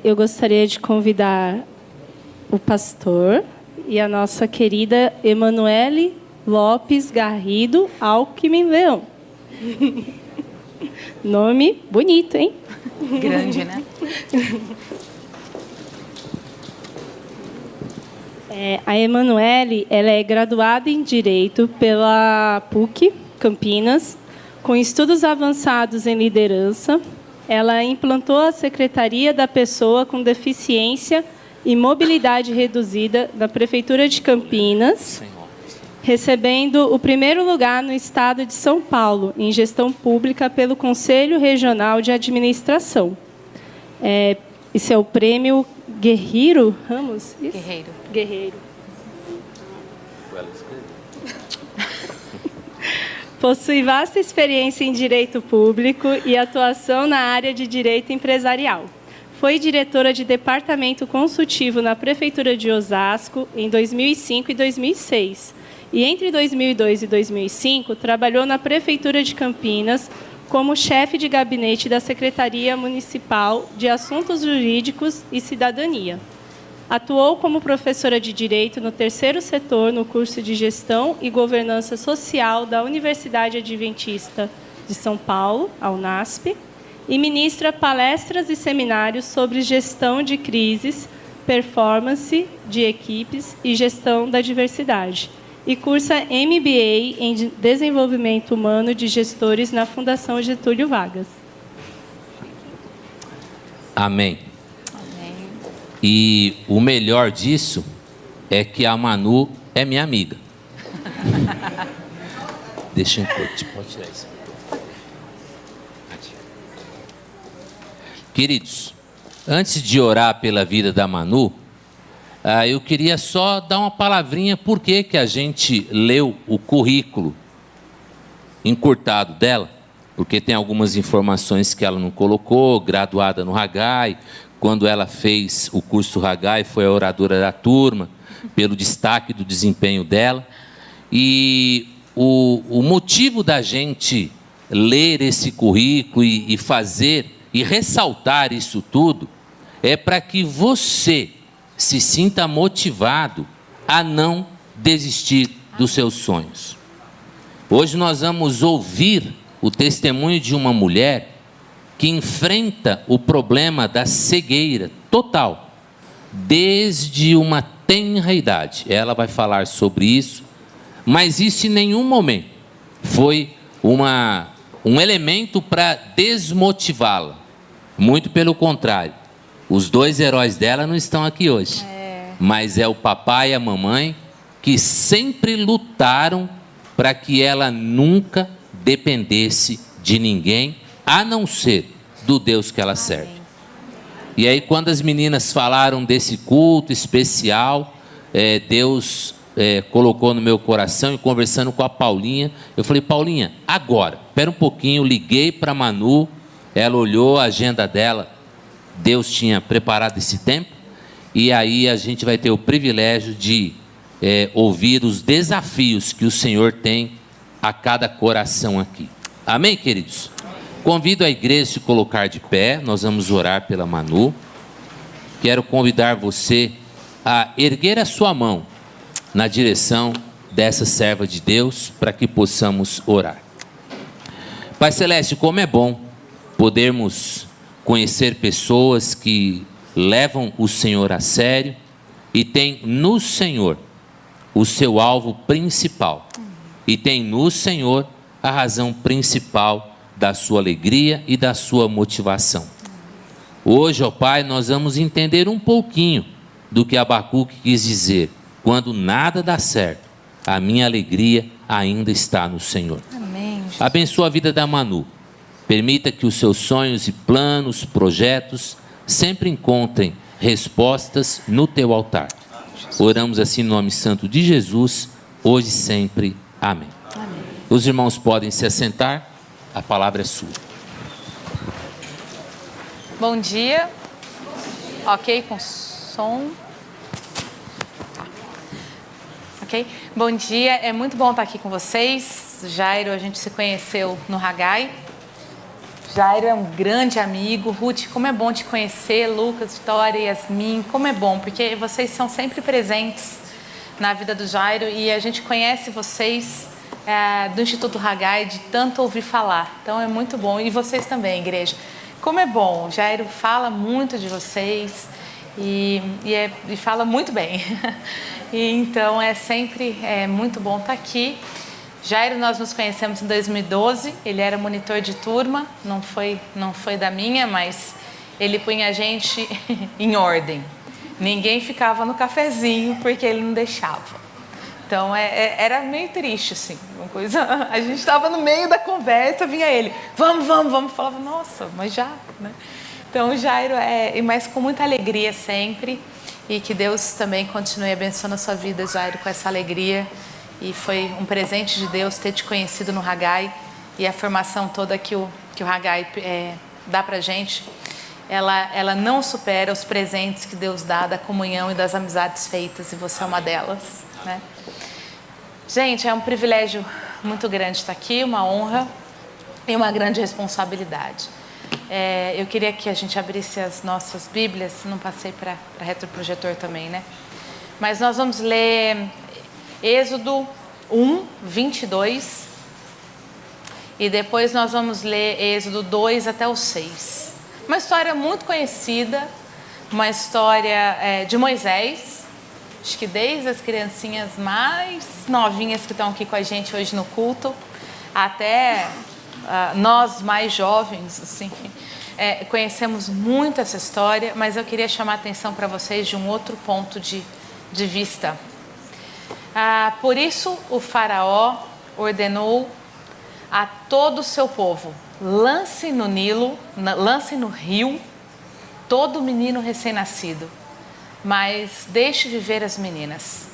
Eu gostaria de convidar o pastor e a nossa querida Emanuele Lopes Garrido Alckmin Leão. Nome bonito, hein? Grande, né? A Emanuele, ela é graduada em Direito pela PUC Campinas, com estudos avançados em liderança. Ela implantou a Secretaria da Pessoa com Deficiência e Mobilidade Reduzida da Prefeitura de Campinas, recebendo o primeiro lugar no estado de São Paulo, em gestão pública, pelo Conselho Regional de Administração. Esse é o prêmio Guerreiro Ramos? Isso? Guerreiro. Possui vasta experiência em direito público e atuação na área de direito empresarial. Foi diretora de departamento consultivo na Prefeitura de Osasco em 2005 e 2006. E entre 2002 e 2005, trabalhou na Prefeitura de Campinas como chefe de gabinete da Secretaria Municipal de Assuntos Jurídicos e Cidadania. Atuou como professora de Direito no terceiro setor no curso de Gestão e Governança Social da Universidade Adventista de São Paulo, a UNASP, e ministra palestras e seminários sobre gestão de crises, performance de equipes e gestão da diversidade. E cursa MBA em Desenvolvimento Humano de Gestores na Fundação Getúlio Vargas. Amém. E o melhor disso é que a Manu é minha amiga. Deixa eu pode tirar isso. Queridos, antes de orar pela vida da Manu, eu queria só dar uma palavrinha por que a gente leu o currículo encurtado dela, porque tem algumas informações que ela não colocou, graduada no Ragai. Quando ela fez o curso Ragai, foi a oradora da turma, pelo destaque do desempenho dela. E o motivo da gente ler esse currículo e fazer e ressaltar isso tudo é para que você se sinta motivado a não desistir dos seus sonhos. Hoje nós vamos ouvir o testemunho de uma mulher que enfrenta o problema da cegueira total, desde uma tenra idade. Ela vai falar sobre isso, mas isso em nenhum momento foi um elemento para desmotivá-la. Muito pelo contrário. Os dois heróis dela não estão aqui hoje, mas é o papai e a mamãe que sempre lutaram para que ela nunca dependesse de ninguém, a não ser do Deus que ela serve. E aí, quando as meninas falaram desse culto especial, Deus colocou no meu coração, e conversando com a Paulinha, eu falei: Paulinha, agora, espera um pouquinho. Liguei para a Manu, ela olhou a agenda dela, Deus tinha preparado esse tempo, e aí a gente vai ter o privilégio de ouvir os desafios que o Senhor tem a cada coração aqui. Amém, queridos? Convido a igreja a se colocar de pé, nós vamos orar pela Manu. Quero convidar você a erguer a sua mão na direção dessa serva de Deus, para que possamos orar. Pai Celeste, como é bom podermos conhecer pessoas que levam o Senhor a sério e têm no Senhor o seu alvo principal, e tem no Senhor a razão principal da sua alegria e da sua motivação. Hoje, ó Pai, nós vamos entender um pouquinho do que Abacuque quis dizer: quando nada dá certo, a minha alegria ainda está no Senhor. Amém. Abençoa a vida da Manu. Permita que os seus sonhos e planos, projetos, sempre encontrem respostas no teu altar. Oramos assim no nome santo de Jesus, hoje e sempre. Amém. Amém. Os irmãos podem se assentar. A palavra é sua. Bom dia. Ok, com som. Ok. Bom dia, é muito bom estar aqui com vocês. Jairo, a gente se conheceu no Ragai. Jairo é um grande amigo. Ruth, como é bom te conhecer. Lucas, Vitória, Yasmin, como é bom, porque vocês são sempre presentes na vida do Jairo e a gente conhece vocês do Instituto Haggai de tanto ouvir falar. Então é muito bom. E vocês também, igreja. Como é bom. Jairo fala muito de vocês e fala muito bem. E então é sempre muito bom estar aqui. Jairo, nós nos conhecemos em 2012, ele era monitor de turma, não foi da minha, mas ele punha a gente em ordem. Ninguém ficava no cafezinho porque ele não deixava. Então era meio triste, assim, uma coisa. A gente estava no meio da conversa, vinha ele, vamos. Falava, nossa, mas já, né? Então o Jairo mas com muita alegria sempre, e que Deus também continue abençoando a sua vida, Jairo, com essa alegria. E foi um presente de Deus ter te conhecido no Haggai, e a formação toda que o Haggai dá pra gente, ela não supera os presentes que Deus dá da comunhão e das amizades feitas, e você é uma delas, né? Gente, é um privilégio muito grande estar aqui, uma honra e uma grande responsabilidade. Eu queria que a gente abrisse as nossas Bíblias, não passei para retroprojetor também, né? Mas nós vamos ler Êxodo 1, 22, e depois nós vamos ler Êxodo 2 até o 6. Uma história muito conhecida, uma história de Moisés, acho que desde as criancinhas mais novinhas que estão aqui com a gente hoje no culto, até nós mais jovens, assim, conhecemos muito essa história, mas eu queria chamar a atenção para vocês de um outro ponto de vista. Por isso o faraó ordenou a todo o seu povo: lance no Nilo, lance no rio todo menino recém-nascido, mas deixe viver as meninas.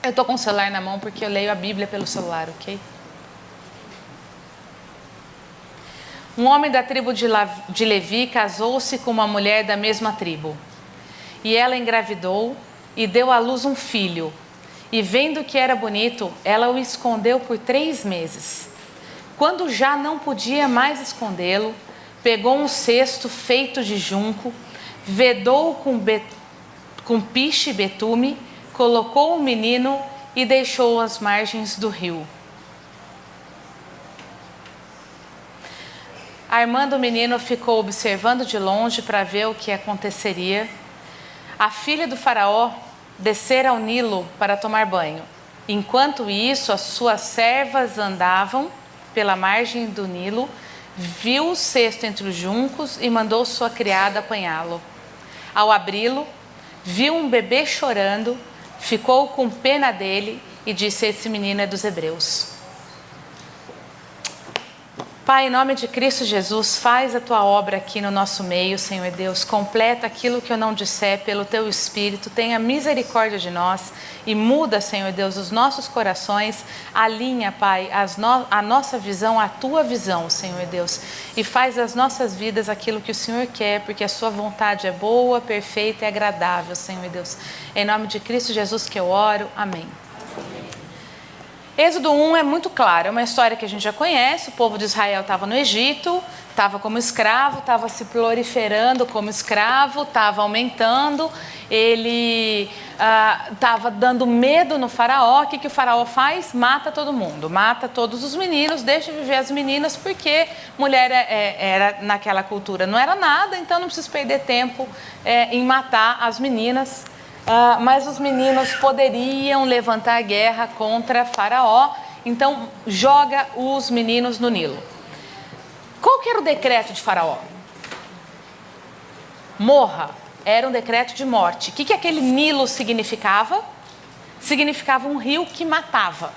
Eu estou com o celular na mão porque eu leio a Bíblia pelo celular, ok? Um homem da tribo de Levi casou-se com uma mulher da mesma tribo, e ela engravidou e deu à luz um filho. E vendo que era bonito, ela o escondeu por 3 meses. Quando já não podia mais escondê-lo, pegou um cesto feito de junco, vedou com piche e betume, colocou o menino e deixou às margens do rio. A irmã do menino ficou observando de longe para ver o que aconteceria. A filha do faraó descera ao Nilo para tomar banho. Enquanto isso, as suas servas andavam pela margem do Nilo, viu o cesto entre os juncos e mandou sua criada apanhá-lo. Ao abri-lo, viu um bebê chorando, ficou com pena dele e disse: esse menino é dos hebreus. Pai, em nome de Cristo Jesus, faz a tua obra aqui no nosso meio, Senhor Deus. Completa aquilo que eu não disser pelo teu Espírito. Tenha misericórdia de nós e muda, Senhor Deus, os nossos corações. Alinha, Pai, a nossa visão à tua visão, Senhor Deus. E faz das nossas vidas aquilo que o Senhor quer, porque a sua vontade é boa, perfeita e agradável, Senhor Deus. Em nome de Cristo Jesus que eu oro. Amém. Êxodo 1 é muito claro, é uma história que a gente já conhece. O povo de Israel estava no Egito, estava como escravo, estava se proliferando como escravo, estava aumentando, ele estava dando medo no faraó. O que o faraó faz? Mata todo mundo, mata todos os meninos, deixa viver as meninas, porque mulher era naquela cultura não era nada, então não precisa perder tempo em matar as meninas. Mas os meninos poderiam levantar guerra contra Faraó, então joga os meninos no Nilo. Qual que era o decreto de Faraó? Morra, era um decreto de morte. O que aquele Nilo significava? Significava um rio que matava.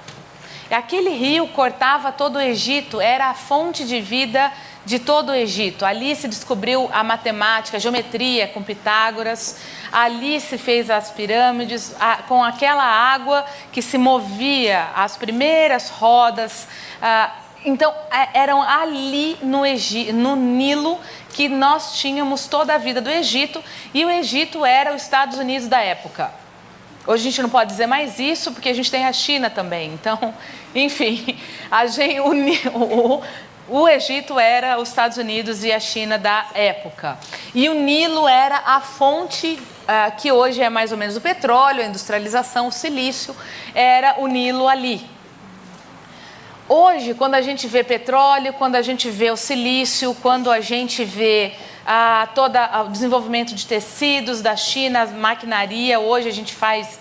Aquele rio cortava todo o Egito, era a fonte de vida de todo o Egito. Ali se descobriu a matemática, a geometria com Pitágoras. Ali se fez as pirâmides, com aquela água que se movia, as primeiras rodas. Então, eram ali no Nilo que nós tínhamos toda a vida do Egito. E o Egito era os Estados Unidos da época. Hoje a gente não pode dizer mais isso, porque a gente tem a China também. Então, enfim, O Egito era os Estados Unidos e a China da época. E o Nilo era a fonte que hoje é mais ou menos o petróleo, a industrialização, o silício, era o Nilo ali. Hoje, quando a gente vê petróleo, quando a gente vê o silício, quando a gente vê todo o desenvolvimento de tecidos da China, maquinaria, hoje a gente faz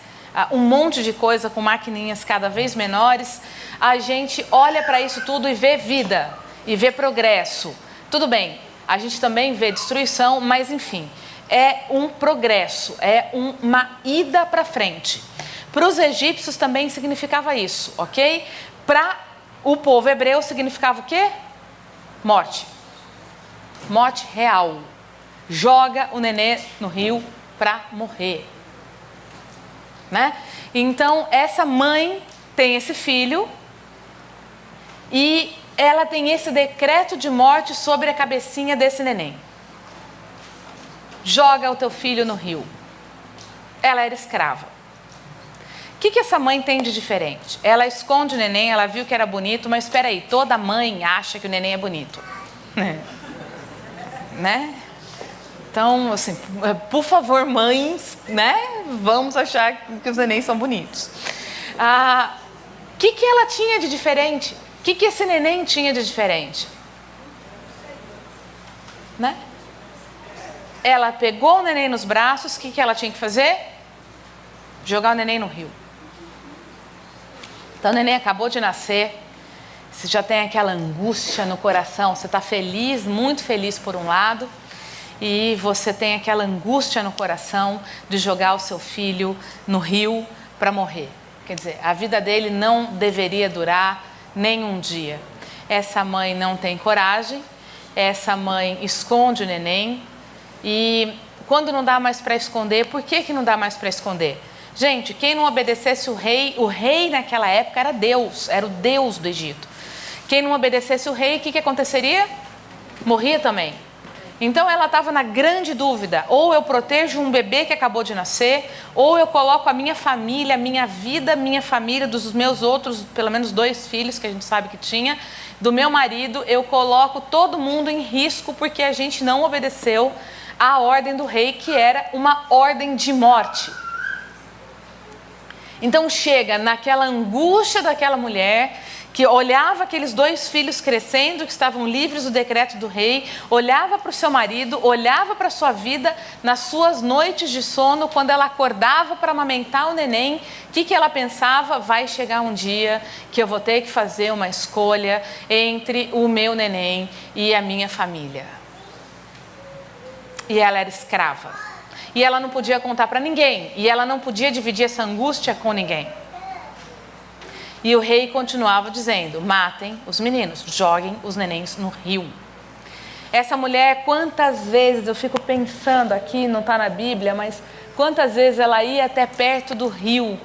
um monte de coisa com maquininhas cada vez menores, a gente olha para isso tudo e vê vida, e vê progresso. Tudo bem, a gente também vê destruição, mas enfim, é um progresso, é uma ida para frente. Para os egípcios também significava isso, ok? Para o povo hebreu significava o quê? Morte. Morte real. Joga o nenê no rio para morrer. Né? Então, essa mãe tem esse filho e ela tem esse decreto de morte sobre a cabecinha desse neném. Joga o teu filho no rio. Ela era escrava. O que essa mãe tem de diferente? Ela esconde o neném, ela viu que era bonito, mas espera aí, toda mãe acha que o neném é bonito. Né? Então, assim, por favor, mães, né? Vamos achar que os nenéns são bonitos. O que ela tinha de diferente? O que esse neném tinha de diferente? Né? Ela pegou o neném nos braços, o que ela tinha que fazer? Jogar o neném no rio. Então o neném acabou de nascer, você já tem aquela angústia no coração, você está feliz, muito feliz por um lado, e você tem aquela angústia no coração de jogar o seu filho no rio para morrer. Quer dizer, a vida dele não deveria durar nem um dia. Essa mãe não tem coragem, essa mãe esconde o neném, e quando não dá mais para esconder, por que não dá mais para esconder? Gente, quem não obedecesse o rei naquela época era Deus, era o Deus do Egito. Quem não obedecesse o rei, o que aconteceria? Morria também. Então ela estava na grande dúvida, ou eu protejo um bebê que acabou de nascer, ou eu coloco a minha família, a minha vida, minha família, dos meus outros, pelo menos 2 filhos que a gente sabe que tinha, do meu marido, eu coloco todo mundo em risco porque a gente não obedeceu à ordem do rei, que era uma ordem de morte. Então chega naquela angústia daquela mulher que olhava aqueles 2 filhos crescendo, que estavam livres do decreto do rei, olhava para o seu marido, olhava para a sua vida nas suas noites de sono, quando ela acordava para amamentar o neném, o que ela pensava? Vai chegar um dia que eu vou ter que fazer uma escolha entre o meu neném e a minha família. E ela era escrava. E ela não podia contar para ninguém. E ela não podia dividir essa angústia com ninguém. E o rei continuava dizendo: matem os meninos, joguem os nenéns no rio. Essa mulher, quantas vezes, eu fico pensando aqui, não está na Bíblia, mas quantas vezes ela ia até perto do rio,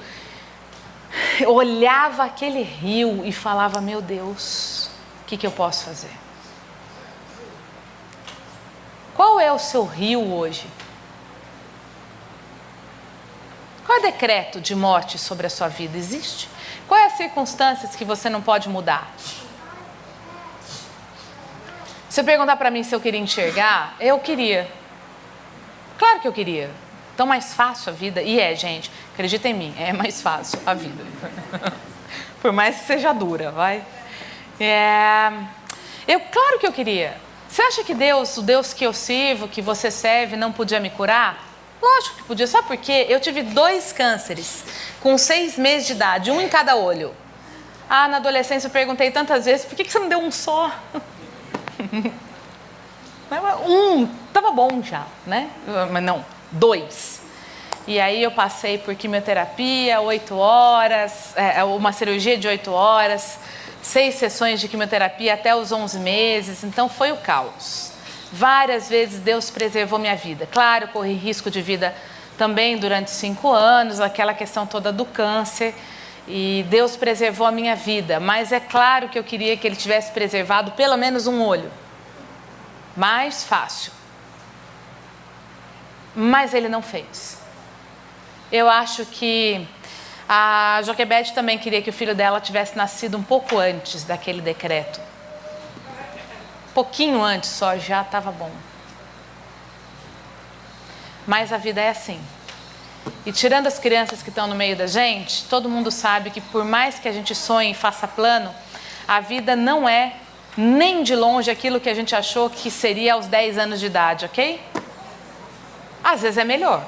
olhava aquele rio e falava: meu Deus, o que eu posso fazer? Qual é o seu rio hoje? Qual é o decreto de morte sobre a sua vida? Existe? Quais as circunstâncias que você não pode mudar? Se eu perguntar para mim se eu queria enxergar, eu queria. Claro que eu queria. Tão mais fácil a vida. E gente, acredita em mim, é mais fácil a vida. Por mais que seja dura, vai. Claro que eu queria. Você acha que Deus, o Deus que eu sirvo, que você serve, não podia me curar? Lógico que podia, sabe por quê? Eu tive 2 cânceres com 6 meses de idade, um em cada olho. Na adolescência eu perguntei tantas vezes, por que você não deu um só? Tava bom já, né? Mas não, 2. E aí eu passei por quimioterapia, 8 horas, uma cirurgia de 8 horas, 6 sessões de quimioterapia até os 11 meses, então foi o caos. Várias vezes Deus preservou minha vida. Claro, corri risco de vida também durante 5 anos, aquela questão toda do câncer, e Deus preservou a minha vida, mas é claro que eu queria que Ele tivesse preservado pelo menos um olho. Mais fácil. Mas Ele não fez. Eu acho que a Joquebede também queria que o filho dela tivesse nascido um pouco antes daquele decreto. pouquinho antes só, já estava bom. Mas a vida é assim. E tirando as crianças que estão no meio da gente, todo mundo sabe que por mais que a gente sonhe e faça plano, a vida não é nem de longe aquilo que a gente achou que seria aos 10 anos de idade, ok? Às vezes é melhor,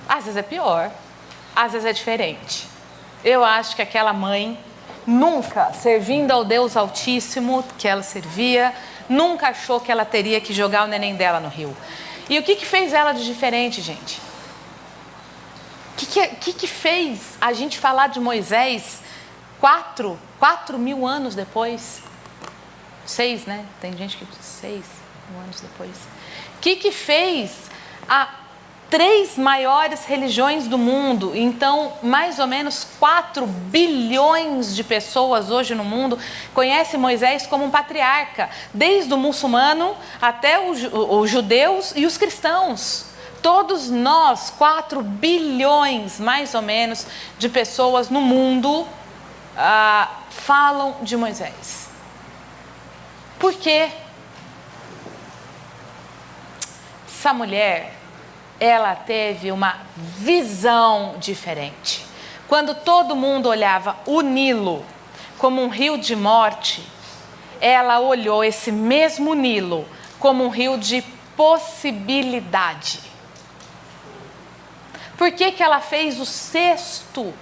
às vezes é pior, às vezes é diferente. Eu acho que aquela mãe, nunca servindo ao Deus Altíssimo que ela servia, nunca achou que ela teria que jogar o neném dela no rio. E o que fez ela de diferente, gente? O que fez a gente falar de Moisés 4 mil anos depois? 6, né? Tem gente que diz 6 mil anos depois. O que fez a 3 maiores religiões do mundo? Então, mais ou menos 4 bilhões de pessoas hoje no mundo conhecem Moisés como um patriarca, desde o muçulmano até os judeus e os cristãos. Todos nós, 4 bilhões mais ou menos de pessoas no mundo falam de Moisés. Por quê? Essa mulher, ela teve uma visão diferente. Quando todo mundo olhava o Nilo como um rio de morte, ela olhou esse mesmo Nilo como um rio de possibilidade. Por que ela fez o cesto?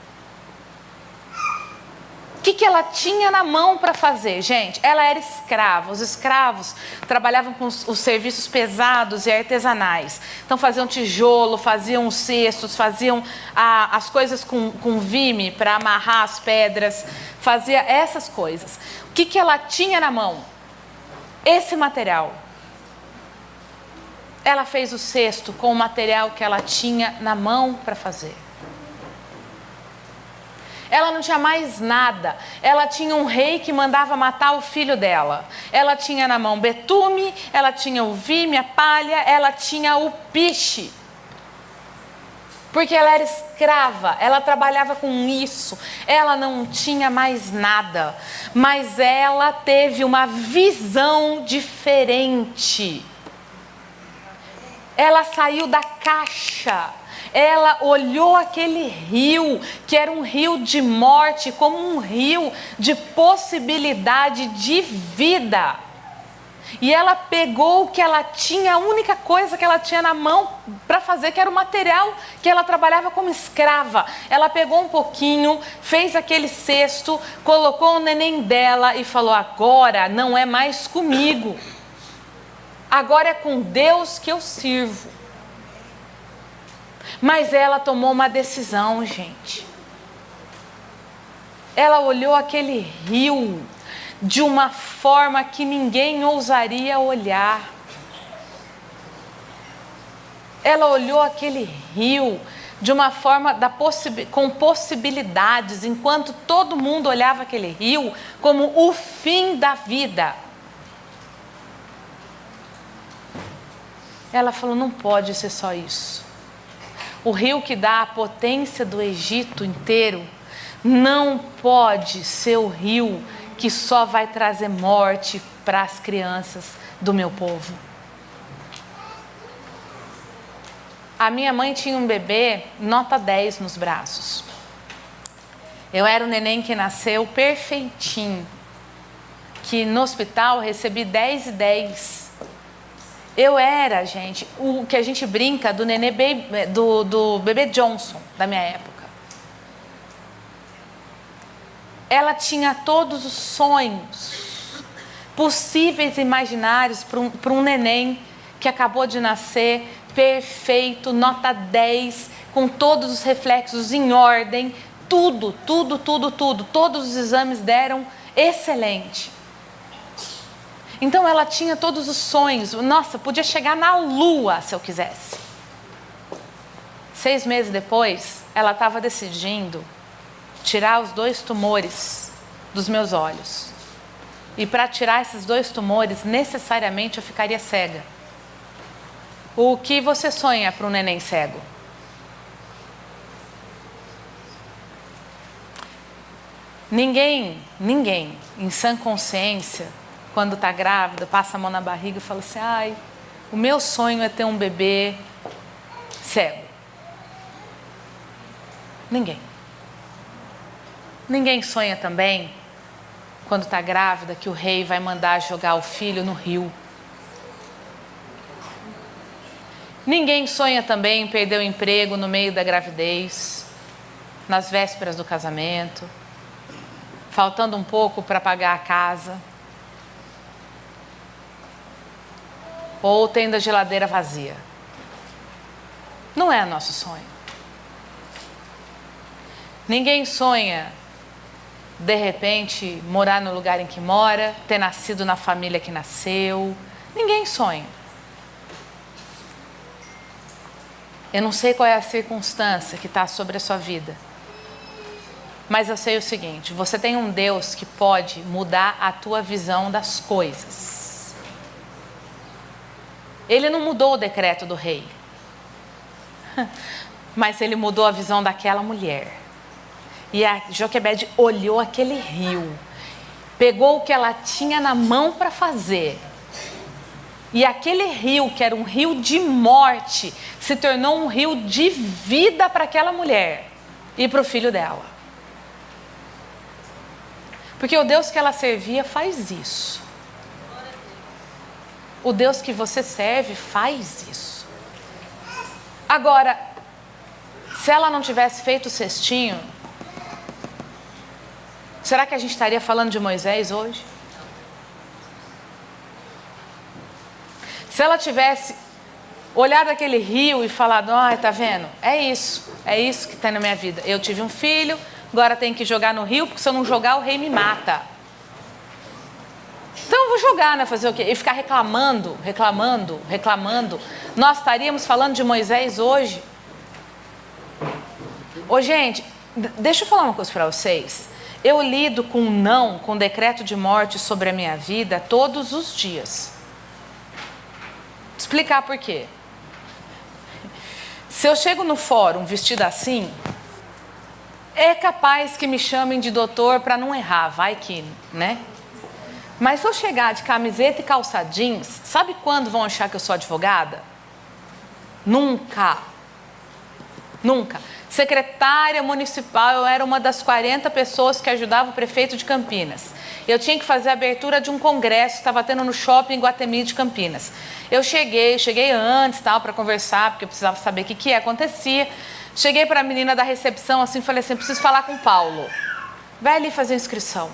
O que ela tinha na mão para fazer, gente? Ela era escrava. Os escravos trabalhavam com os serviços pesados e artesanais. Então faziam tijolo, faziam cestos, faziam as coisas com vime para amarrar as pedras, fazia essas coisas. O que ela tinha na mão? Esse material. Ela fez o cesto com o material que ela tinha na mão para fazer. Ela não tinha mais nada. Ela tinha um rei que mandava matar o filho dela. Ela tinha na mão betume, ela tinha o vime, a palha, ela tinha o piche. Porque ela era escrava, ela trabalhava com isso. Ela não tinha mais nada. Mas ela teve uma visão diferente. Ela saiu da caixa. Ela olhou aquele rio, que era um rio de morte, como um rio de possibilidade de vida. E ela pegou o que ela tinha, a única coisa que ela tinha na mão para fazer, que era o material que ela trabalhava como escrava. Ela pegou um pouquinho, fez aquele cesto, colocou o neném dela e falou: agora não é mais comigo. Agora é com Deus que eu sirvo. Mas ela tomou uma decisão, gente. Ela olhou aquele rio de uma forma que ninguém ousaria olhar. Ela olhou aquele rio de uma forma com possibilidades, enquanto todo mundo olhava aquele rio como o fim da vida. Ela falou: não pode ser só isso. O rio que dá a potência do Egito inteiro não pode ser o rio que só vai trazer morte para as crianças do meu povo. A minha mãe tinha um bebê nota 10 nos braços. Eu era o neném que nasceu perfeitinho, que no hospital recebi 10 e 10. Eu era, gente, o que a gente brinca do nenê do bebê Johnson da minha época. Ela tinha todos os sonhos possíveis e imaginários para um neném que acabou de nascer, perfeito, nota 10, com todos os reflexos em ordem, tudo. Todos os exames deram excelente. Então ela tinha todos os sonhos. Nossa, podia chegar na lua se eu quisesse. 6 meses depois, ela estava decidindo tirar os 2 tumores dos meus olhos. E para tirar esses 2 tumores, necessariamente eu ficaria cega. O que você sonha para um neném cego? Ninguém, em sã consciência, quando está grávida, passa a mão na barriga e fala assim, ai, o meu sonho é ter um bebê cego? Ninguém. Ninguém sonha também, quando está grávida, que o rei vai mandar jogar o filho no rio. Ninguém sonha também em perder o emprego no meio da gravidez, nas vésperas do casamento, faltando um pouco para pagar a casa, ou tendo a geladeira vazia. Não é nosso sonho. Ninguém sonha, de repente, morar no lugar em que mora, ter nascido na família que nasceu. Ninguém sonha. Eu não sei qual é a circunstância que está sobre a sua vida, mas eu sei o seguinte, você tem um Deus que pode mudar a tua visão das coisas. Ele não mudou o decreto do rei, mas ele mudou a visão daquela mulher. E a Joquebede olhou aquele rio, pegou o que ela tinha na mão para fazer, e aquele rio, que era um rio de morte, se tornou um rio de vida para aquela mulher e para o filho dela. Porque o Deus que ela servia faz isso. O Deus que você serve faz isso. Agora, se ela não tivesse feito o cestinho, será que a gente estaria falando de Moisés hoje? Se ela tivesse olhado aquele rio e falado, ai, tá vendo? É isso que tem na minha vida. Eu tive um filho, agora tenho que jogar no rio, porque se eu não jogar o rei me mata. Então eu vou jogar, né? Fazer o quê? E ficar reclamando. Nós estaríamos falando de Moisés hoje. Ô gente, deixa eu falar uma coisa para vocês. Eu lido com não, com decreto de morte sobre a minha vida todos os dias. Explicar por quê. Se eu chego no fórum vestida assim, é capaz que me chamem de doutor para não errar, vai que, né? Mas se eu chegar de camiseta e calça jeans, sabe quando vão achar que eu sou advogada? Nunca. Secretária municipal, eu era uma das 40 pessoas que ajudava o prefeito de Campinas. Eu tinha que fazer a abertura de um congresso, estava tendo no shopping Guatemi de Campinas. Eu cheguei antes, para conversar, porque eu precisava saber o que acontecia. Cheguei para a menina da recepção, assim, falei assim, preciso falar com o Paulo. Vai ali fazer inscrição.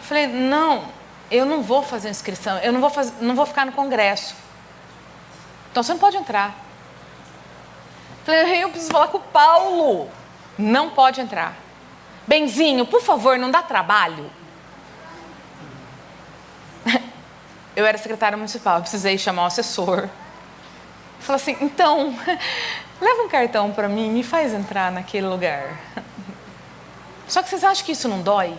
Falei, não, eu não vou fazer inscrição, eu não vou ficar no congresso. Então você não pode entrar. Falei, eu preciso falar com o Paulo. Não pode entrar. Benzinho, por favor, não dá trabalho. Eu era secretária municipal, eu precisei chamar um assessor. Falei assim, então, leva um cartão para mim, me faz entrar naquele lugar. Só que vocês acham que isso não dói?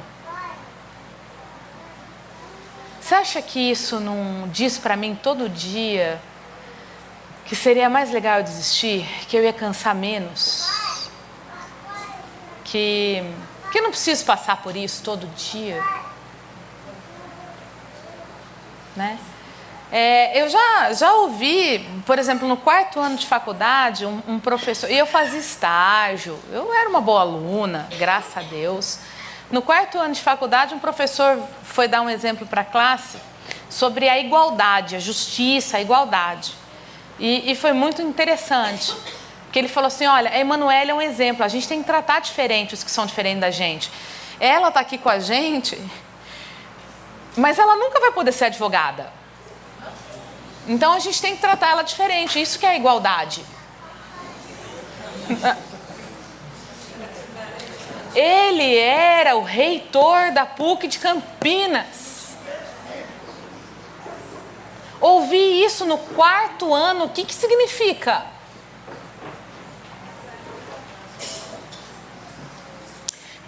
Você acha que isso não diz para mim todo dia que seria mais legal eu desistir, que eu ia cansar menos, que eu não preciso passar por isso todo dia, né? Eu já ouvi, por exemplo, no 4º ano de faculdade, um professor, e eu fazia estágio, eu era uma boa aluna, graças a Deus. No 4º ano de faculdade, um professor foi dar um exemplo para a classe sobre a igualdade, a justiça, a igualdade. E foi muito interessante, porque ele falou assim, olha, a Emanuele é um exemplo, a gente tem que tratar diferente os que são diferentes da gente. Ela está aqui com a gente, mas ela nunca vai poder ser advogada. Então a gente tem que tratar ela diferente, isso que é a igualdade. Ele era o reitor da PUC de Campinas. Ouvi isso no 4º ano, o que significa?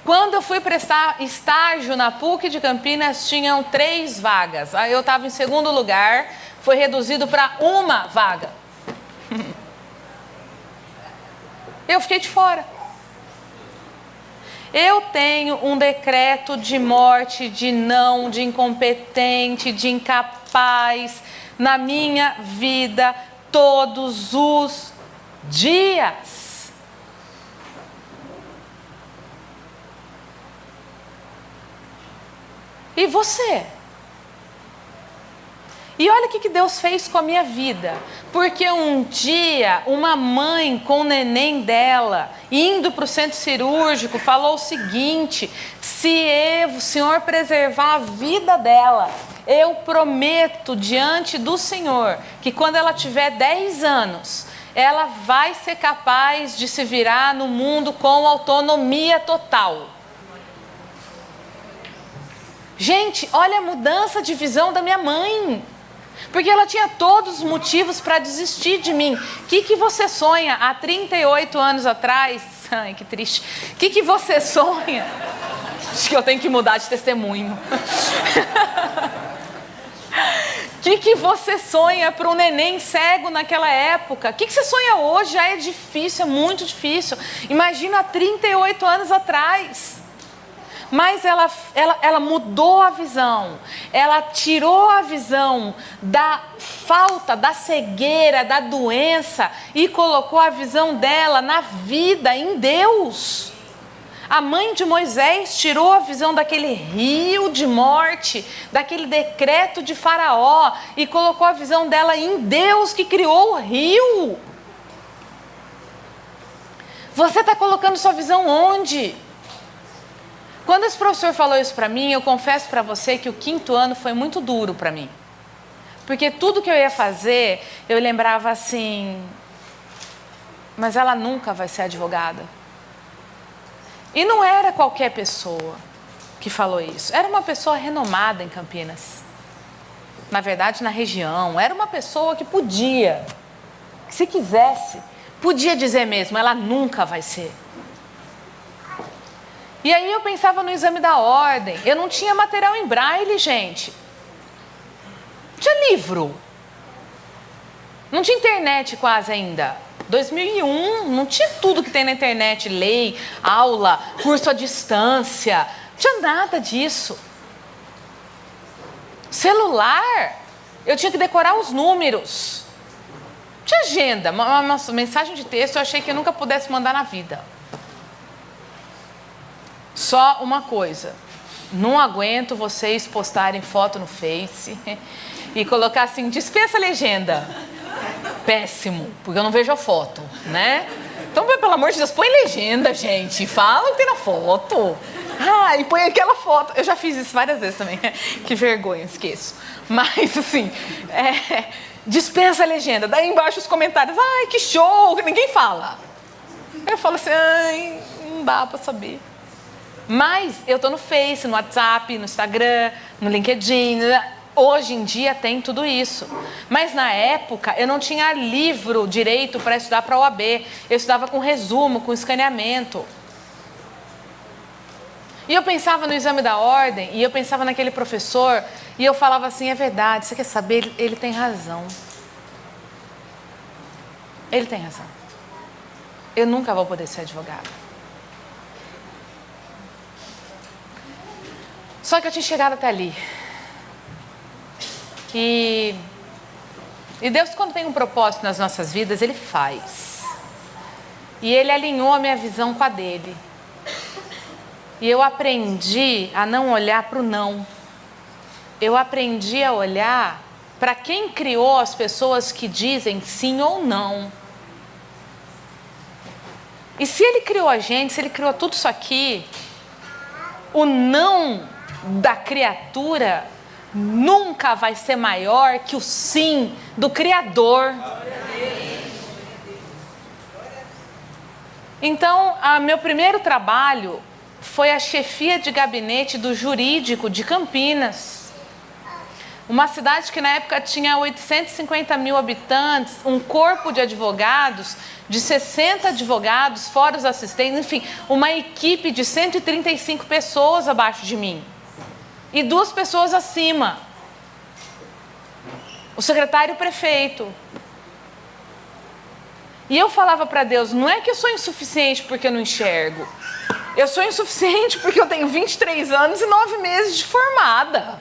Quando eu fui prestar estágio na PUC de Campinas, tinham 3 vagas. Aí eu estava em 2º lugar, foi reduzido para 1 vaga. Eu fiquei de fora. Eu tenho um decreto de morte, de não, de incompetente, de incapaz na minha vida todos os dias. E você? E olha o que Deus fez com a minha vida. Porque um dia, uma mãe com o neném dela, indo para o centro cirúrgico, falou o seguinte: se o Senhor preservar a vida dela, eu prometo diante do Senhor que quando ela tiver 10 anos, ela vai ser capaz de se virar no mundo com autonomia total. Gente, olha a mudança de visão da minha mãe. Porque ela tinha todos os motivos para desistir de mim. O que você sonha há 38 anos atrás? Ai, que triste. O que você sonha? Acho que eu tenho que mudar de testemunho. O que você sonha para um neném cego naquela época? O que você sonha hoje? Já é difícil, é muito difícil. Imagina há 38 anos atrás. Mas ela mudou a visão, ela tirou a visão da falta, da cegueira, da doença e colocou a visão dela na vida, em Deus. A mãe de Moisés tirou a visão daquele rio de morte, daquele decreto de Faraó e colocou a visão dela em Deus que criou o rio. Você está colocando sua visão onde? Quando esse professor falou isso para mim, eu confesso para você que o 5º ano foi muito duro para mim. Porque tudo que eu ia fazer, eu lembrava assim, mas ela nunca vai ser advogada. E não era qualquer pessoa que falou isso. Era uma pessoa renomada em Campinas. Na verdade, na região. Era uma pessoa que podia, que se quisesse, podia dizer mesmo, ela nunca vai ser. E aí eu pensava no exame da ordem. Eu não tinha material em braille, gente. Não tinha livro. Não tinha internet quase ainda. 2001, não tinha tudo que tem na internet. Lei, aula, curso à distância. Não tinha nada disso. Celular, eu tinha que decorar os números. Não tinha agenda. Uma mensagem de texto eu achei que eu nunca pudesse mandar na vida. Só uma coisa, não aguento vocês postarem foto no Face e colocar assim, dispensa a legenda. Péssimo, porque eu não vejo a foto, né? Então, pelo amor de Deus, põe legenda, gente. Fala o que tem na foto. Ah, e põe aquela foto. Eu já fiz isso várias vezes também. Que vergonha, esqueço. Mas, assim, dispensa a legenda. Daí embaixo os comentários, ai, que show, que ninguém fala. Aí eu falo assim, ai, não dá pra saber. Mas eu estou no Face, no WhatsApp, no Instagram, no LinkedIn. Hoje em dia tem tudo isso. Mas na época eu não tinha livro direito para estudar para a OAB. Eu estudava com resumo, com escaneamento. E eu pensava no exame da ordem, e eu pensava naquele professor, e eu falava assim, é verdade, você quer saber? Ele tem razão. Ele tem razão. Eu nunca vou poder ser advogada. Só que eu tinha chegado até ali. E Deus, quando tem um propósito nas nossas vidas, Ele faz. E Ele alinhou a minha visão com a dele. E eu aprendi a não olhar para o não. Eu aprendi a olhar para quem criou as pessoas que dizem sim ou não. E se Ele criou a gente, se Ele criou tudo isso aqui, o não da criatura nunca vai ser maior que o sim do Criador. Então, meu primeiro trabalho foi a chefia de gabinete do jurídico de Campinas. Uma cidade que na época tinha 850 mil habitantes, um corpo de advogados, de 60 advogados, fora os assistentes, enfim, uma equipe de 135 pessoas abaixo de mim. E 2 pessoas acima. O secretário e o prefeito. E eu falava para Deus, não é que eu sou insuficiente porque eu não enxergo. Eu sou insuficiente porque eu tenho 23 anos e 9 meses de formada.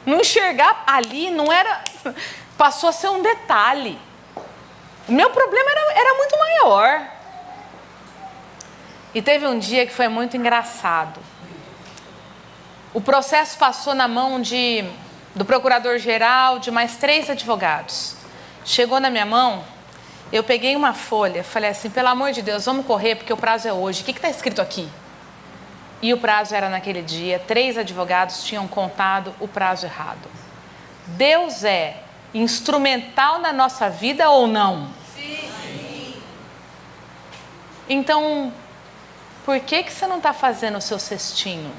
Não enxergar ali não era... Passou a ser um detalhe. O meu problema era muito maior. E teve um dia que foi muito engraçado. O processo passou na mão do procurador-geral, de mais 3 advogados. Chegou na minha mão, eu peguei uma folha, falei assim, pelo amor de Deus, vamos correr, porque o prazo é hoje. O que está escrito aqui? E o prazo era naquele dia, 3 advogados tinham contado o prazo errado. Deus é instrumental na nossa vida ou não? Sim. Então, por que você não está fazendo o seu cestinho?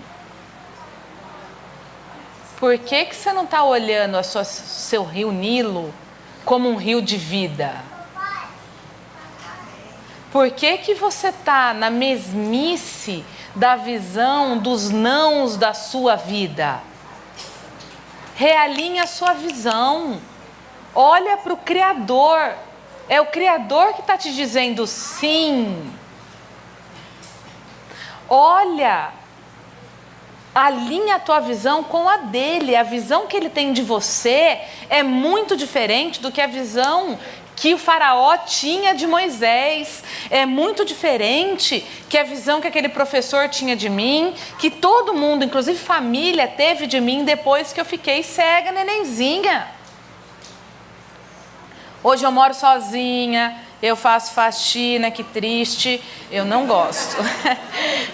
Por que você não está olhando seu rio Nilo como um rio de vida? Por que você está na mesmice da visão dos nãos da sua vida? Realinha a sua visão. Olha para o Criador. É o Criador que está te dizendo sim. Olha, alinha a tua visão com a dele. A visão que ele tem de você é muito diferente do que a visão que o faraó tinha de Moisés. É muito diferente que a visão que aquele professor tinha de mim, que todo mundo, inclusive família, teve de mim depois que eu fiquei cega, nenenzinha. Hoje eu moro sozinha, eu faço faxina, que triste, eu não gosto.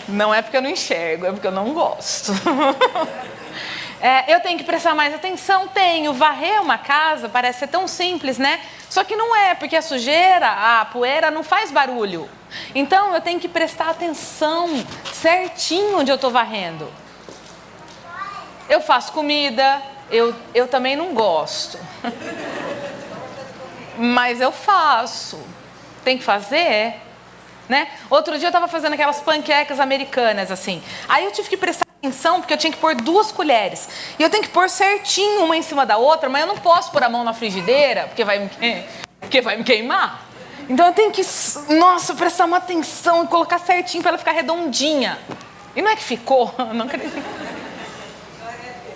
Não é porque eu não enxergo, é porque eu não gosto. Eu tenho que prestar mais atenção? Tenho. Varrer uma casa parece ser tão simples, né? Só que não é, porque a sujeira, a poeira não faz barulho. Então eu tenho que prestar atenção certinho onde eu estou varrendo. Eu faço comida, eu também não gosto. Mas eu faço. Tem que fazer, né? Outro dia eu estava fazendo aquelas panquecas americanas, assim. Aí eu tive que prestar atenção, porque eu tinha que pôr 2 colheres. E eu tenho que pôr certinho uma em cima da outra, mas eu não posso pôr a mão na frigideira, porque vai me queimar. Então eu tenho que, prestar uma atenção e colocar certinho para ela ficar redondinha. E não é que ficou, não acredito.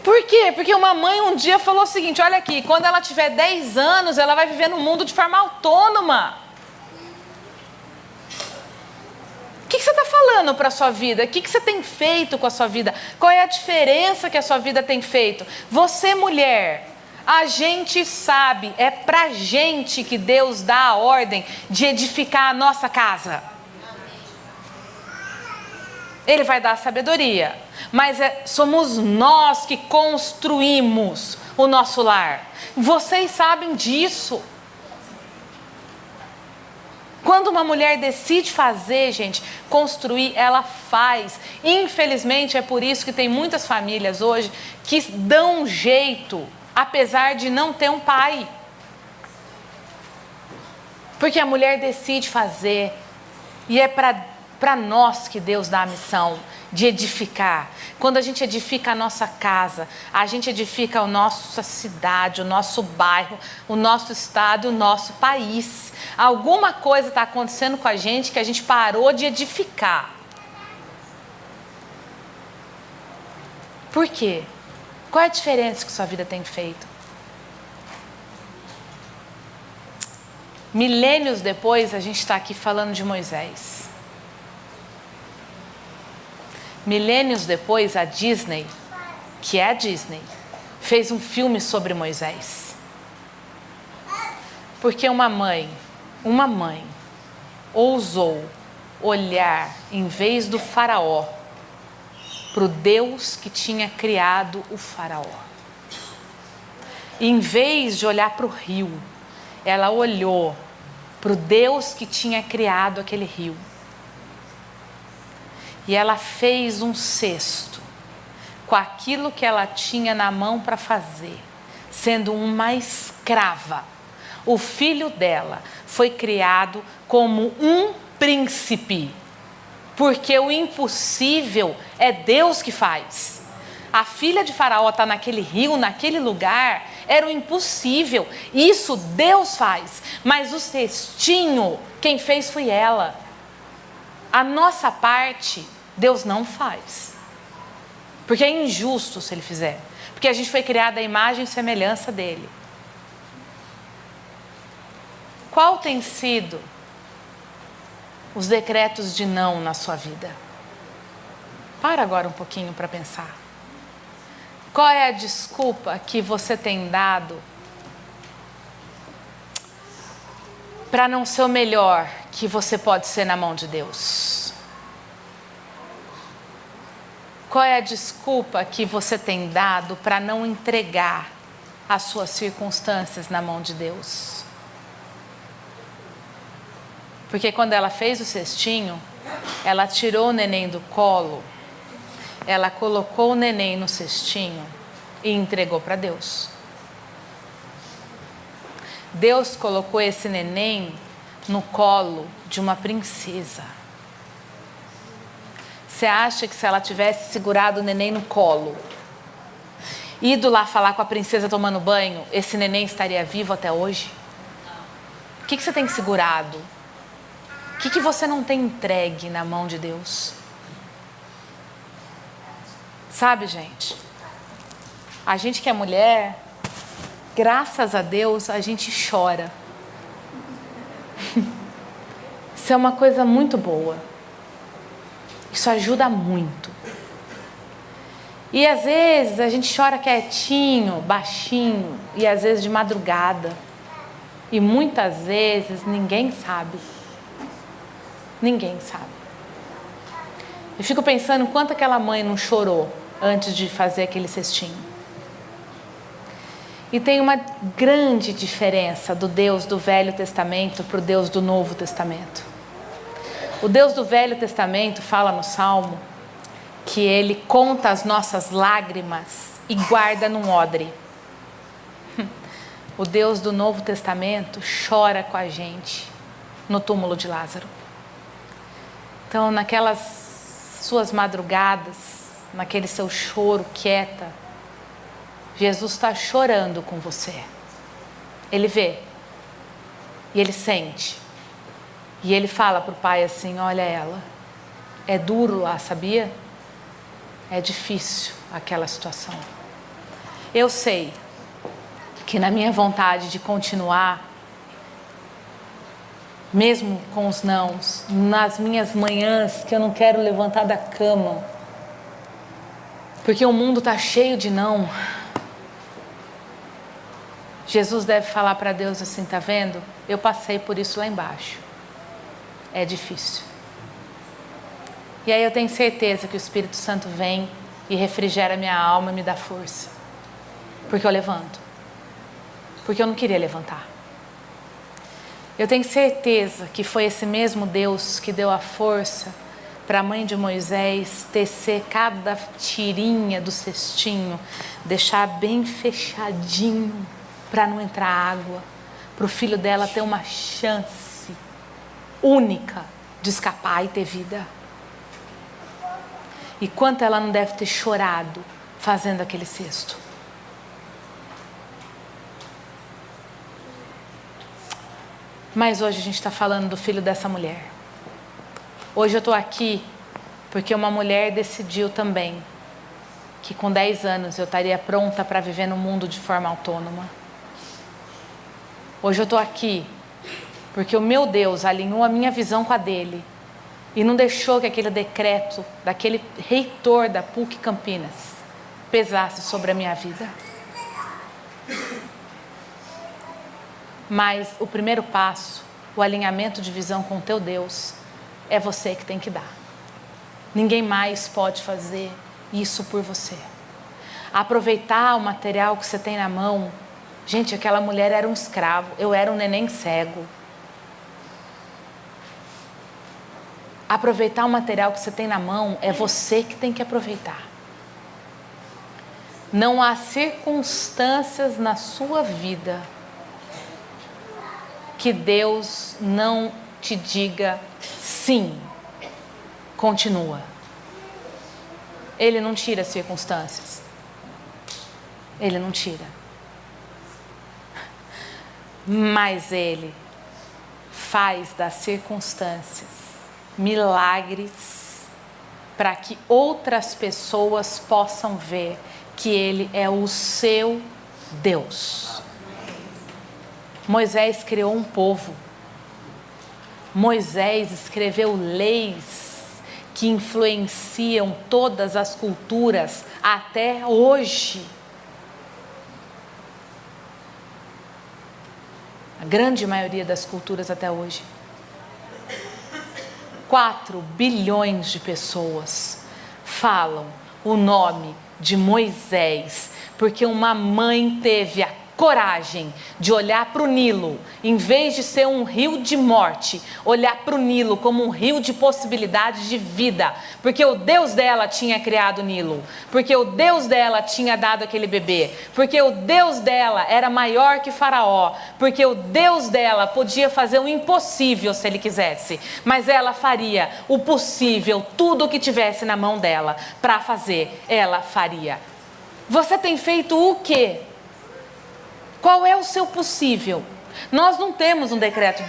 Por quê? Porque uma mãe um dia falou o seguinte, olha aqui, quando ela tiver 10 anos, ela vai viver no mundo de forma autônoma. O que você está falando para a sua vida? O que você tem feito com a sua vida? Qual é a diferença que a sua vida tem feito? Você, mulher, a gente sabe, é para a gente que Deus dá a ordem de edificar a nossa casa. Ele vai dar a sabedoria, mas somos nós que construímos o nosso lar. Vocês sabem disso. Quando uma mulher decide fazer, gente, construir, ela faz. Infelizmente, é por isso que tem muitas famílias hoje que dão um jeito, apesar de não ter um pai. Porque a mulher decide fazer, e é para nós que Deus dá a missão de edificar. Quando a gente edifica a nossa casa, a gente edifica a nossa cidade, o nosso bairro, o nosso estado, o nosso país. Alguma coisa está acontecendo com a gente que a gente parou de edificar. Por quê? Qual é a diferença que sua vida tem feito? Milênios depois, a gente está aqui falando de Moisés. Milênios depois, a Disney, que é a Disney, fez um filme sobre Moisés. Porque uma mãe ousou olhar, em vez do faraó, para o Deus que tinha criado o faraó. E em vez de olhar para o rio, ela olhou para o Deus que tinha criado aquele rio. E ela fez um cesto com aquilo que ela tinha na mão para fazer, sendo uma escrava. O filho dela foi criado como um príncipe, porque o impossível é Deus que faz. A filha de Faraó está naquele rio, naquele lugar, era o impossível. Isso Deus faz, mas o cestinho, quem fez foi ela. A nossa parte, Deus não faz. Porque é injusto se Ele fizer. Porque a gente foi criada à imagem e semelhança dEle. Qual tem sido os decretos de não na sua vida? Para agora um pouquinho para pensar. Qual é a desculpa que você tem dado para não ser o melhor que você pode ser na mão de Deus? Qual é a desculpa que você tem dado para não entregar as suas circunstâncias na mão de Deus? Porque quando ela fez o cestinho, ela tirou o neném do colo, ela colocou o neném no cestinho e entregou para Deus. Deus colocou esse neném no colo de uma princesa. Você acha que se ela tivesse segurado o neném no colo, ido lá falar com a princesa tomando banho, esse neném estaria vivo até hoje? O que você tem segurado? O que você não tem entregue na mão de Deus? Sabe, gente? A gente que é mulher, graças a Deus, a gente chora. Isso é uma coisa muito boa. Isso ajuda muito. E às vezes a gente chora quietinho, baixinho, e às vezes de madrugada. E muitas vezes ninguém sabe. Ninguém sabe. Eu fico pensando quanto aquela mãe não chorou antes de fazer aquele cestinho. E tem uma grande diferença do Deus do Velho Testamento para o Deus do Novo Testamento. O Deus do Velho Testamento fala no Salmo que Ele conta as nossas lágrimas e guarda num odre. O Deus do Novo Testamento chora com a gente no túmulo de Lázaro. Então, naquelas suas madrugadas, naquele seu choro quieta, Jesus está chorando com você. Ele vê, e Ele sente, e Ele fala para o Pai assim: olha ela, é duro lá, sabia? É difícil aquela situação. Eu sei que na minha vontade de continuar, mesmo com os nãos, nas minhas manhãs que eu não quero levantar da cama, porque o mundo está cheio de não, Jesus deve falar para Deus assim: tá vendo? Eu passei por isso lá embaixo. É difícil. E aí eu tenho certeza que o Espírito Santo vem e refrigera minha alma e me dá força. Porque eu levanto. Porque eu não queria levantar. Eu tenho certeza que foi esse mesmo Deus que deu a força para a mãe de Moisés tecer cada tirinha do cestinho, deixar bem fechadinho para não entrar água, para o filho dela ter uma chance única de escapar e ter vida. E quanto ela não deve ter chorado fazendo aquele cesto. Mas hoje a gente está falando do filho dessa mulher. Hoje eu estou aqui porque uma mulher decidiu também que com 10 anos eu estaria pronta para viver no mundo de forma autônoma. Hoje eu estou aqui porque o meu Deus alinhou a minha visão com a dele e não deixou que aquele decreto daquele reitor da PUC Campinas pesasse sobre a minha vida. Mas o primeiro passo, o alinhamento de visão com o teu Deus, é você que tem que dar. Ninguém mais pode fazer isso por você. Aproveitar o material que você tem na mão. Gente, aquela mulher era um escravo, eu era um neném cego. Aproveitar o material que você tem na mão é você que tem que aproveitar. Não há circunstâncias na sua vida que Deus não te diga sim, continua. Ele não tira as circunstâncias. Ele não tira. Mas Ele faz das circunstâncias milagres para que outras pessoas possam ver que Ele é o seu Deus. Moisés criou um povo. Moisés escreveu leis que influenciam todas as culturas até hoje. A grande maioria das culturas até hoje. 4 bilhões de pessoas falam o nome de Moisés, porque uma mãe teve a coragem de olhar para o Nilo, em vez de ser um rio de morte, olhar para o Nilo como um rio de possibilidades de vida, porque o Deus dela tinha criado o Nilo, porque o Deus dela tinha dado aquele bebê, porque o Deus dela era maior que Faraó, porque o Deus dela podia fazer o impossível se ele quisesse, mas ela faria o possível, tudo o que tivesse na mão dela para fazer, ela faria. Você tem feito o quê? Qual é o seu possível? Nós não temos um decreto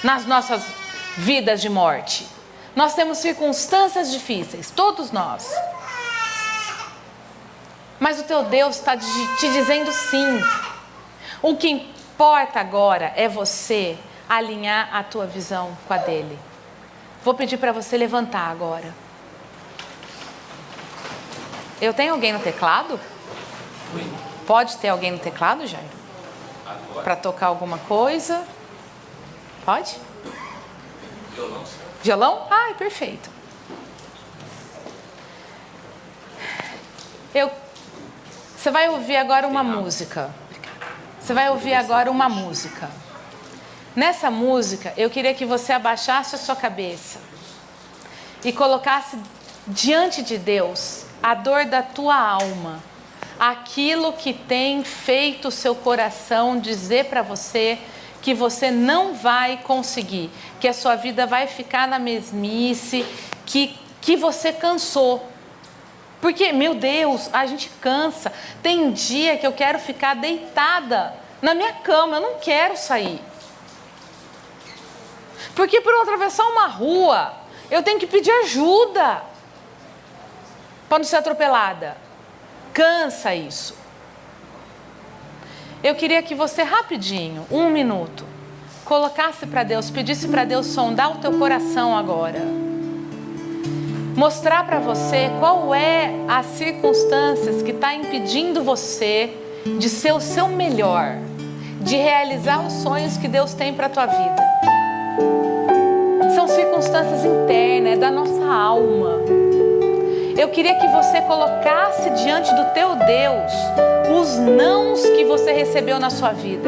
nas nossas vidas de morte. Nós temos circunstâncias difíceis, todos nós. Mas o teu Deus está te dizendo sim. O que importa agora é você alinhar a tua visão com a dele. Vou pedir para você levantar agora. Eu tenho alguém no teclado? Pode ter alguém no teclado, Jairo? Para tocar alguma coisa? Pode? Violão. Violão? Ai, perfeito. Você vai ouvir agora uma música. Você vai ouvir agora uma música. Nessa música, eu queria que você abaixasse a sua cabeça e colocasse diante de Deus a dor da tua alma. Aquilo que tem feito o seu coração dizer para você que você não vai conseguir, que a sua vida vai ficar na mesmice, que você cansou. Porque, meu Deus, a gente cansa. Tem dia que eu quero ficar deitada na minha cama, eu não quero sair. Porque para eu atravessar uma rua, eu tenho que pedir ajuda para não ser atropelada. Cansa isso. Eu queria que você rapidinho, 1 minuto, colocasse para Deus, pedisse para Deus sondar o teu coração agora. Mostrar para você qual é as circunstâncias que está impedindo você de ser o seu melhor, de realizar os sonhos que Deus tem para a tua vida. São circunstâncias internas, é da nossa alma. Eu queria que você colocasse diante do teu Deus os nãos que você recebeu na sua vida.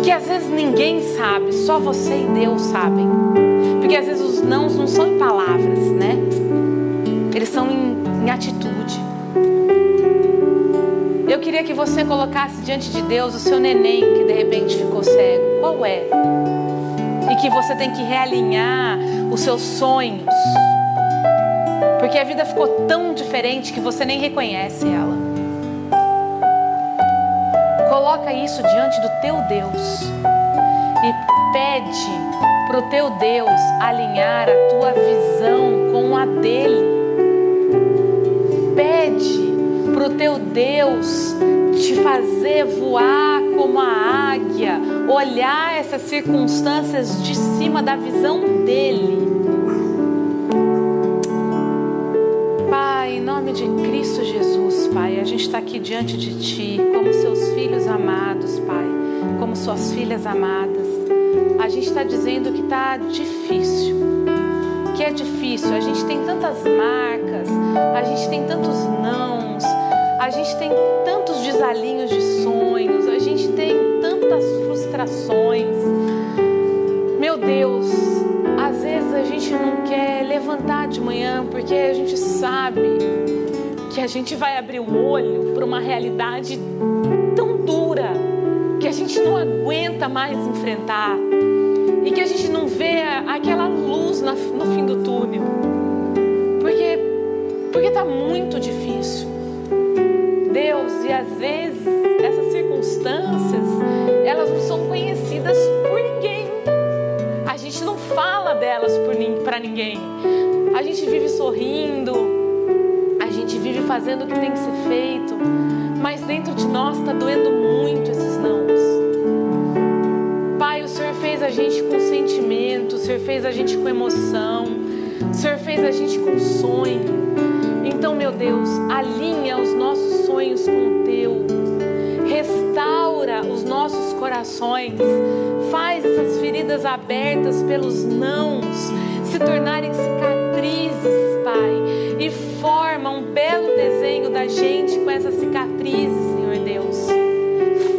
Que às vezes ninguém sabe, só você e Deus sabem. Porque às vezes os nãos não são em palavras, né? Eles são em atitude. Eu queria que você colocasse diante de Deus o seu neném que de repente ficou cego. Qual é? E que você tem que realinhar os seus sonhos. Porque a vida ficou tão diferente que você nem reconhece ela. Coloca isso diante do teu Deus e pede para o teu Deus alinhar a tua visão com a dele. Pede para o teu Deus te fazer voar como a águia, olhar essas circunstâncias de cima da visão dele. Pai, em nome de Cristo Jesus, Pai, a gente está aqui diante de Ti, como seus filhos amados, Pai, como suas filhas amadas. A gente está dizendo que está difícil, que é difícil. A gente tem tantas marcas, a gente tem tantos nãos, a gente tem tantos desalinhos de sonhos, a gente tem tantas frustrações. Meu Deus, às vezes a gente não quer levantar de manhã porque a gente sabe que a gente vai abrir o olho para uma realidade tão dura que a gente não aguenta mais enfrentar e que a gente não vê aquela luz no fim do túnel, porque está muito difícil. Deus, e às vezes essas circunstâncias, elas não são conhecidas por ninguém. A gente não fala delas para ninguém, A gente vive sorrindo, a gente vive fazendo o que tem que ser feito, mas dentro de nós está doendo muito esses nãos. Pai, o Senhor fez a gente com sentimento, o Senhor fez a gente com emoção, o Senhor fez a gente com sonho. Então, meu Deus, alinha os nossos sonhos com o Teu, restaura os nossos corações, faz essas feridas abertas pelos nãos se tornarem cicatrizes, Pai, e forma um belo desenho da gente com essas cicatrizes, Senhor Deus.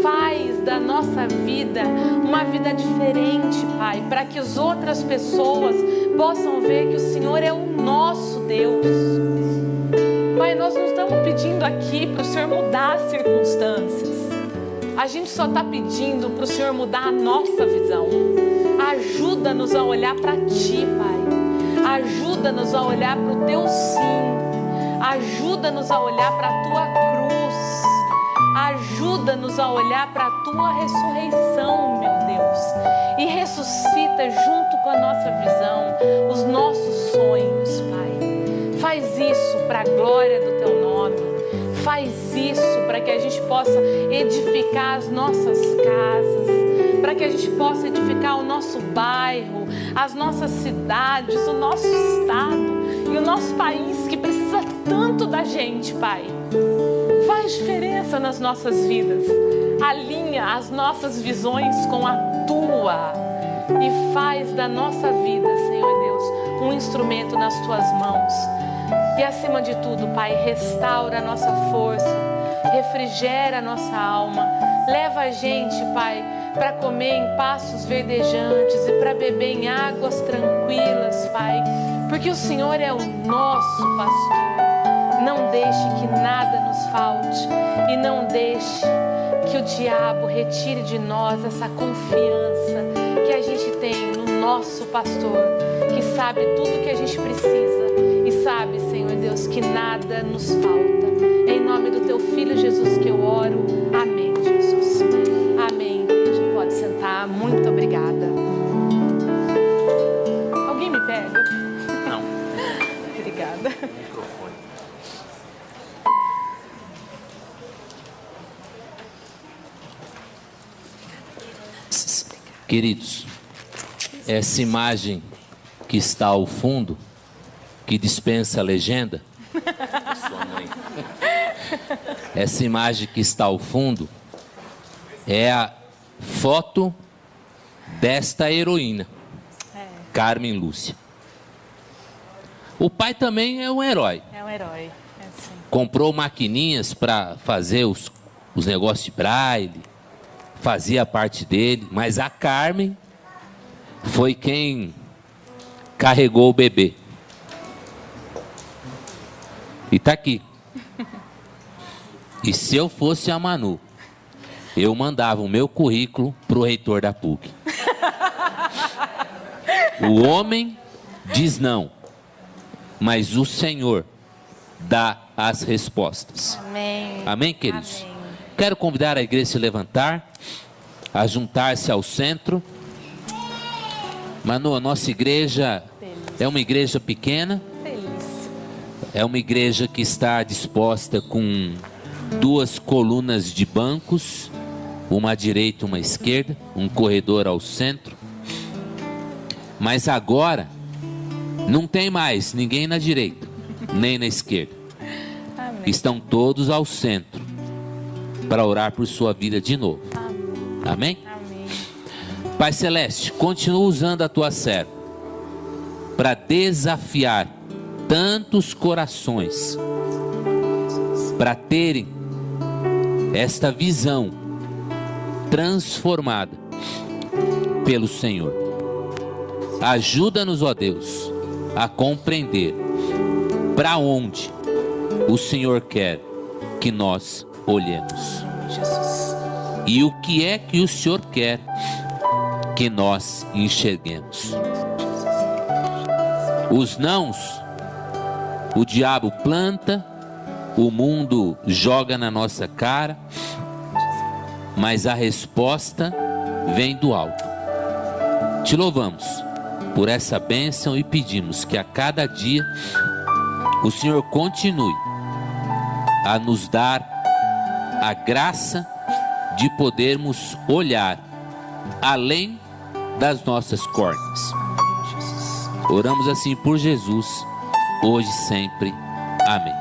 Faz da nossa vida uma vida diferente, Pai, para que as outras pessoas possam ver que o Senhor é o nosso Deus. Pai, nós não estamos pedindo aqui para o Senhor mudar as circunstâncias. A gente só está pedindo para o Senhor mudar a nossa visão. Ajuda-nos a olhar para Ti, Pai. Ajuda-nos a olhar para o Teu sim. Ajuda-nos a olhar para a Tua cruz. Ajuda-nos a olhar para a Tua ressurreição, meu Deus. E ressuscita junto com a nossa visão os nossos sonhos, Pai. Faz isso para a glória do Teu nome. Faz isso para que a gente possa edificar as nossas casas, para que a gente possa edificar o nosso bairro, as nossas cidades, o nosso estado e o nosso país que precisa tanto da gente, Pai. Faz diferença nas nossas vidas. Alinha as nossas visões com a Tua e faz da nossa vida, Senhor Deus, um instrumento nas Tuas mãos. E acima de tudo, Pai, restaura a nossa força, refrigera a nossa alma, leva a gente, Pai, para comer em pastos verdejantes e para beber em águas tranquilas, Pai, porque o Senhor é o nosso pastor. Não deixe que nada nos falte e não deixe que o diabo retire de nós essa confiança que a gente tem no nosso pastor, que sabe tudo que a gente precisa e sabe, Senhor Deus, que nada nos falta. Em nome do Teu Filho Jesus que eu oro. Amém, Jesus. Amém, igreja. Pode sentar. Muito obrigada. Alguém me pega? Não. Obrigada. Queridos, essa imagem que está ao fundo, que dispensa a legenda, sua mãe. Essa imagem que está ao fundo é a foto desta heroína, Carmen Lúcia. O pai também é um herói. É um herói. É assim. Comprou maquininhas para fazer os negócios de braille, fazia a parte dele, mas a Carmen foi quem carregou o bebê. E tá aqui. E se eu fosse a Manu, eu mandava o meu currículo pro reitor da PUC. O homem diz não, mas o Senhor dá as respostas. Amém. Amém, queridos? Amém. Quero convidar a igreja a se levantar, a juntar-se ao centro. Manu, a nossa igreja é uma igreja pequena. É uma igreja que está disposta com 2 colunas de bancos, uma à direita e uma à esquerda, um corredor ao centro. Mas agora não tem mais ninguém na direita, nem na esquerda. Amém. Estão todos ao centro para orar por sua vida de novo. Amém? Amém. Pai Celeste, continua usando a tua serva para desafiar tantos corações para terem esta visão transformada pelo Senhor. Ajuda-nos, ó Deus, a compreender para onde o Senhor quer que nós olhemos. Jesus. E o que é que o Senhor quer que nós enxerguemos. Os nãos, o diabo planta, o mundo joga na nossa cara, mas a resposta vem do alto. Te louvamos por essa bênção e pedimos que a cada dia o Senhor continue a nos dar a graça de podermos olhar além das nossas córneas. Oramos assim por Jesus, hoje e sempre. Amém.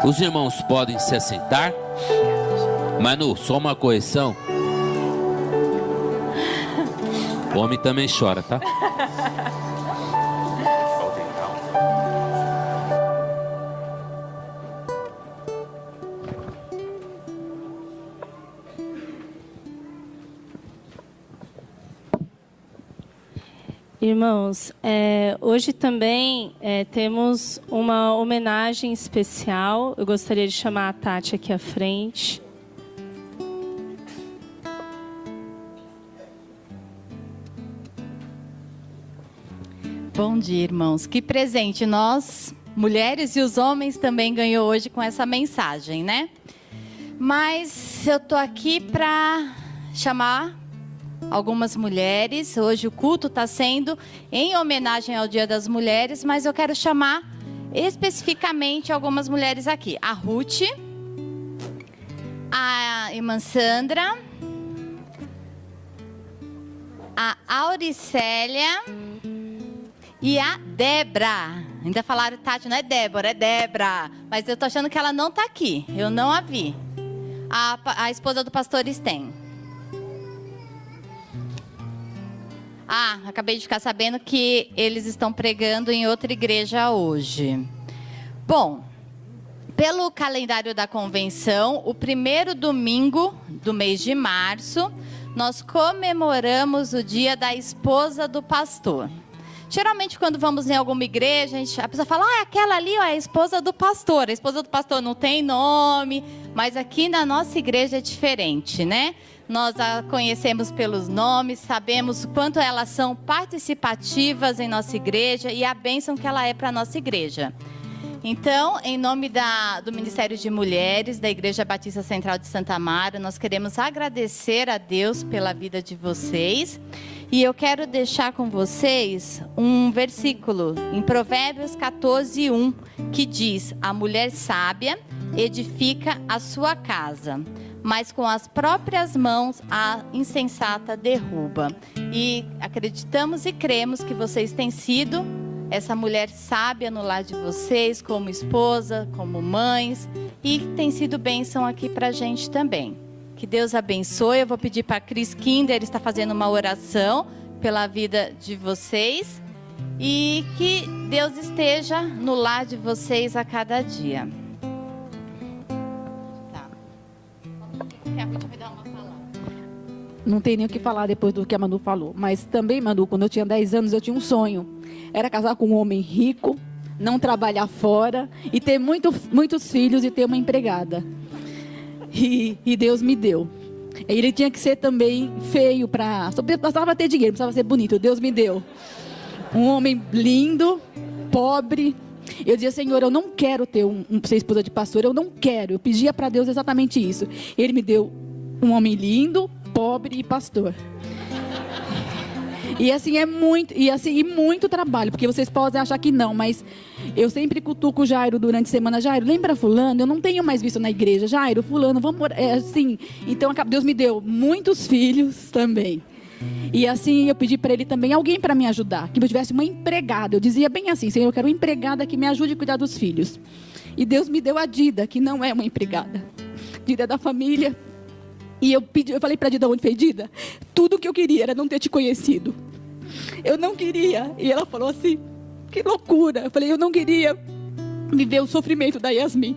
Os irmãos podem se assentar. Manu, só uma correção. O homem também chora, tá? Irmãos, hoje também temos uma homenagem especial. Eu gostaria de chamar a Tati aqui à frente. Bom dia, irmãos. Que presente nós, mulheres e os homens, também ganhou hoje com essa mensagem, né? Mas eu tô aqui para chamar algumas mulheres. Hoje o culto está sendo em homenagem ao Dia das Mulheres, mas eu quero chamar especificamente algumas mulheres aqui. A Ruth, a irmã Sandra, a Auricélia e a Débora. Ainda falaram, Tati, não é Débora, é Débora. Mas eu tô achando que ela não está aqui, eu não a vi. A esposa do pastor Sten. Acabei de ficar sabendo que eles estão pregando em outra igreja hoje. Bom, pelo calendário da convenção, o primeiro domingo do mês de março, nós comemoramos o dia da esposa do pastor. Geralmente, quando vamos em alguma igreja, a pessoa fala, aquela ali é a esposa do pastor. A esposa do pastor não tem nome, mas aqui na nossa igreja é diferente, né? Nós a conhecemos pelos nomes, sabemos o quanto elas são participativas em nossa igreja e a bênção que ela é para a nossa igreja. Então, em nome do Ministério de Mulheres, da Igreja Batista Central de Santa Amaro, nós queremos agradecer a Deus pela vida de vocês. E eu quero deixar com vocês um versículo em Provérbios 14:1, que diz: a mulher sábia edifica a sua casa, mas com as próprias mãos a insensata derruba. E acreditamos e cremos que vocês têm sido essa mulher sábia no lar de vocês, como esposa, como mães, e tem sido bênção aqui para a gente também. Que Deus abençoe. Eu vou pedir para a Cris Kinder, ele está fazendo uma oração pela vida de vocês, e que Deus esteja no lar de vocês a cada dia. Não tem nem o que falar depois do que a Manu falou. Mas também, Manu, quando eu tinha 10 anos, eu tinha um sonho. Era casar com um homem rico, não trabalhar fora, e ter muitos filhos e ter uma empregada. E Deus me deu. Ele tinha que ser também feio só precisava ter dinheiro, precisava ser bonito. Deus me deu. Um homem lindo, pobre. Eu dizia, Senhor, eu não quero ser esposa de pastor, eu não quero. Eu pedia para Deus exatamente isso. Ele me deu um homem lindo, pobre e pastor. E assim muito trabalho, porque vocês podem achar que não, mas eu sempre cutuco o Jairo durante a semana. Jairo, lembra fulano? Eu não tenho mais visto na igreja. Jairo, fulano, vamos orar. Assim. Então Deus me deu muitos filhos também. E assim eu pedi para ele também alguém para me ajudar, que eu tivesse uma empregada. Eu dizia bem assim, Senhor, eu quero uma empregada que me ajude a cuidar dos filhos. E Deus me deu a Dida, que não é uma empregada. Dida é da família. E eu falei para a Dida, onde fez Dida? Tudo que eu queria era não ter te conhecido. Eu não queria. E ela falou assim, que loucura. Eu falei, eu não queria viver o sofrimento da Yasmin.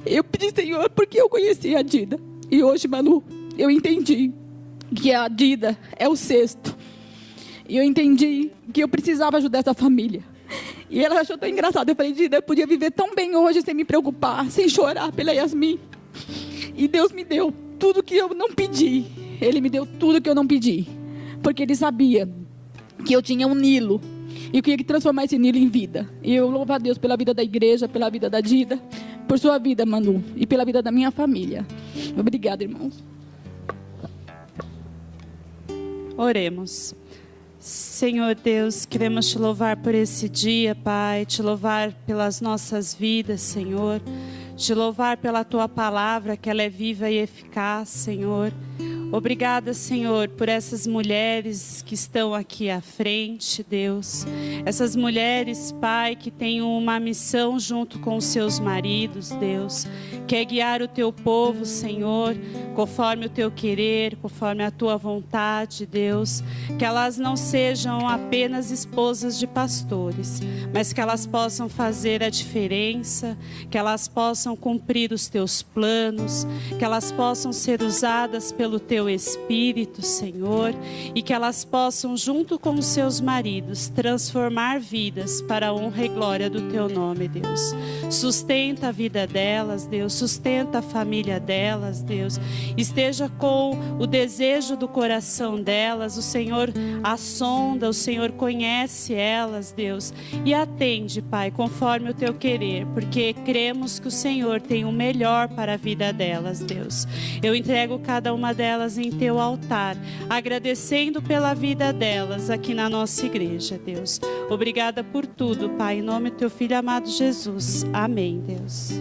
Eu pedi, Senhor, porque eu conheci a Dida. E hoje, Manu, eu entendi que a Dida é o sexto. E eu entendi que eu precisava ajudar essa família. E ela achou tão engraçado. Eu falei, Dida, eu podia viver tão bem hoje sem me preocupar, sem chorar pela Yasmin. E Deus me deu tudo que eu não pedi. Ele me deu tudo que eu não pedi. Porque Ele sabia que eu tinha um Nilo. E eu queria transformar esse Nilo em vida. E eu louvo a Deus pela vida da igreja, pela vida da Dida, por sua vida, Manu, e pela vida da minha família. Obrigada, irmãos. Oremos. Senhor Deus, queremos te louvar por esse dia, Pai, te louvar pelas nossas vidas, Senhor, te louvar pela tua palavra, que ela é viva e eficaz, Senhor. Obrigada, Senhor, por essas mulheres que estão aqui à frente, Deus. Essas mulheres, Pai, que têm uma missão junto com os seus maridos, Deus. Que é guiar o teu povo, Senhor, conforme o teu querer, conforme a tua vontade, Deus. Que elas não sejam apenas esposas de pastores, mas que elas possam fazer a diferença, que elas possam cumprir os teus planos, que elas possam ser usadas pelo teu Espírito, Senhor, e que elas possam, junto com os seus maridos, transformar vidas para a honra e glória do teu nome, Deus. Sustenta a vida delas, Deus, sustenta a família delas, Deus. Esteja com o desejo do coração delas, o Senhor as sonda, o Senhor conhece elas, Deus, e atende, Pai, conforme o teu querer, porque cremos que o Senhor tem o melhor para a vida delas, Deus. Eu entrego cada uma delas em teu altar, agradecendo pela vida delas aqui na nossa igreja, Deus. Obrigada por tudo, Pai, em nome do teu Filho amado Jesus. Amém, Deus.